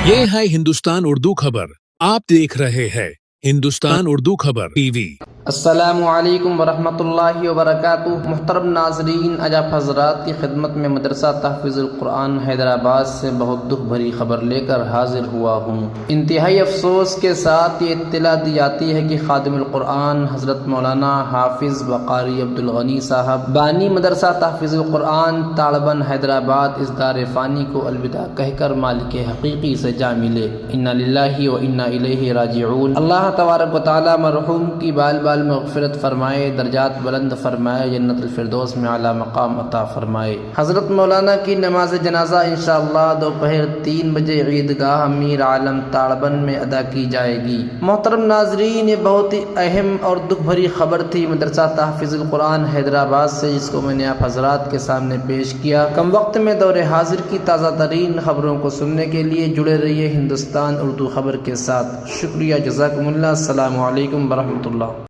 ये है हिंदुस्तान उर्दू खबर। आप देख रहे हैं हिंदुस्तान उर्दू खबर टीवी। अस्सलामुअलैकुम वरहमतुल्लाहि वबरकातुहू। मुहतरम नाज़रीन, आज आप हज़रात की खिदमत में मदरसा तहफ़ीज़ुल कुरान हैदराबाद से बहुत दुख भरी खबर लेकर हाजिर हुआ हूँ। इंतहाई अफसोस के साथ ये इत्तला दी जाती है कि खादिमुल कुरान हज़रत मौलाना हाफिज़ व क़ारी अब्दुल गनी साहब बानी मदरसा तहफ़ीज़ुल कुरान ताड़बन हैदराबाद इस दार फ़ानी को अलविदा कहकर मालिक हक़ीक़ी से जा मिले। इन्ना लिल्लाहि व इन्ना इलैहि राजिऊन। अल्लाह तबारक व तआला मरहूम की बाल बाल मग़फ़िरत फरमाए, दर्जात बुलंद फरमाए, जन्नतुल फिरदौस में आला मकाम अता फरमाए। हज़रत मौलाना की नमाज जनाजा इंशाअल्लाह दोपहर 3 बजे ईदगाह मीर आलम ताड़बन में अदा की जाएगी। मोहतरम नाज़रीन, ये बहुत ही अहम और दुख भरी खबर थी मदरसा तहफ़ीज़ुल कुरान हैदराबाद से, जिसको मैंने आप हज़रात के सामने पेश किया। कम वक्त में दौरे हाजिर की ताज़ा तरीन खबरों को सुनने के लिए जुड़े रहिए हिंदुस्तान उर्दू खबर के साथ। शुक्रिया, जज़ाकुमुल्लाह। अस्सलामु अलैकुम वरहमतुल्लाह।